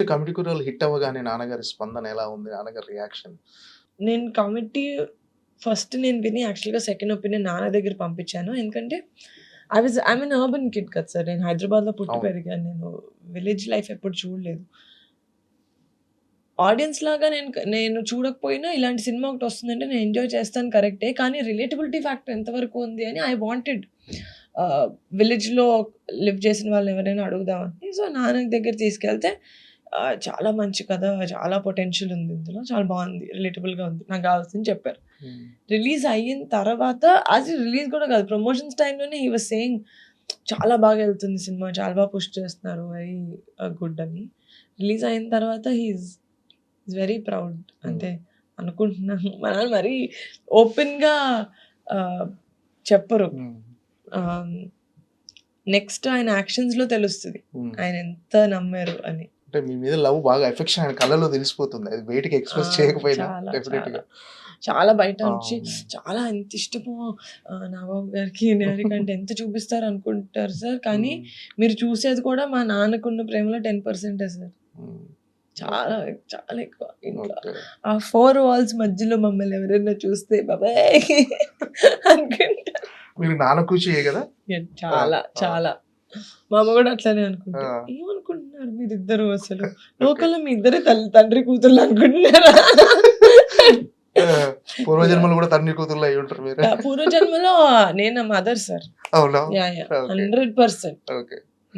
Committee role hit అవ్వగానే నాన్నగారి స్పందన ఎలా ఉంది? నాన్నగారి రియాక్షన్? నేను కమిటీ ఫస్ట్ నేను విని యాక్చువల్‌గా సెకండ్ ఒపీనియన్ నాన్న దగ్గర పంపించాను. ఎందుకంటే ఐయామ్ ఎన్ అర్బన్ కిడ్ కదా సార్. నేను హైదరాబాద్‌లో పుట్టి అవును. పెరిగాను. నేను విలేజ్ లైఫ్ ఎప్పుడు చూడలేదు. ఆడియన్స్ లాగా నేను చూడకపోయినా ఇలాంటి సినిమా ఒకటొస్తుందంటే నేను ఎంజాయ్ చేస్తాను కరెక్టే. కానీ రిలేటబిలిటీ ఫ్యాక్టర్ ఎంతవరకు ఉంది అని ఐ వాంటెడ్ విలేజ్‌లో లివ్ చేసిన వాళ్ళని ఎవరైనా అడుగుదామని. సో, నాన్న దగ్గర తీసుకెళ్తే చాలా మంచి కథ, చాలా పొటెన్షియల్ ఉంది ఇందులో. చాలా బావుంది. రిలేటబుల్‌గా ఉంది. నాకు కావాల్సింది చెప్పారు. హ్మ్. రిలీజ్ అయిన తర్వాత రిలీజ్ కూడా కాదు. ప్రమోషన్స్ టైమ్‌లోనే హి వాస్ సేయింగ్ చాలా బాగా ఎళ్తుంది సినిమా. చాలా బాగా పుష్ చేస్తున్నారు. వెరీ గుడ్ అని. రిలీజ్ అయిన తర్వాత హి ఈస్ వెరీ ప్రౌడ్. అంటే అనుకుంటున్నాను. మా నాన్న మరీ ఓపెన్‌గా ఆహ్, చెప్పరు. హ్మ్. ఆహ్, నెక్స్ట్ ఆయన యాక్షన్స్‌లో తెలుస్తది. హ్మ్. ఆయన ఎంత నమ్మారు అని. అంటే మీ మీద లవ్ బాగా ఎఫెక్షన్ ఆయన కళ్ళలో తెలిసిపోతుంది. అది బయటికి ఎక్స్‌ప్రెస్ ఆ! చేయకపోయినా చాలా, డెఫినెట్‌గా. చాలా బయట నుంచి అవును. చాలా ఎంత ఇష్టమో నాగబాబు గారికి, నిహారిక అంటే ఎంత చూపిస్తారు అనుకుంటారు సార్. కానీ హ్మ్. మీరు చూసేది కూడా మా నాన్నకున్న ప్రేమలో 10% సార్. హ్మ్. చాలా, చాలా ఎక్కువ. ఇంకా ఓకే. ఆ 4 వాల్స్ మధ్యలో మమ్మల్ని ఎవరైనా చూస్తే బాబాయ్ అనుకుంటా. మీరు నాన్న కూచియే గదా! చాలా, ఆ! చాలా. మా అమ్మ గూడా అట్లనే ఆ! అనుకుంటది. ఏమనుకుంటున్నారు మీరిద్దరు అసలు? ఓకే. లోకంలో మీ ఇద్దరే తండ్రి కూతుర్లు అనుకుంటున్నారా? ఆ! యాహ్! పూర్వజన్మలో గూడా తండ్రి కూతుర్లు అయ్యుంటారు మీరు. పూర్వజన్మలో నేను మదర్ సార్. అవునా? యాహ్! ఓకే. 100% ఓకే.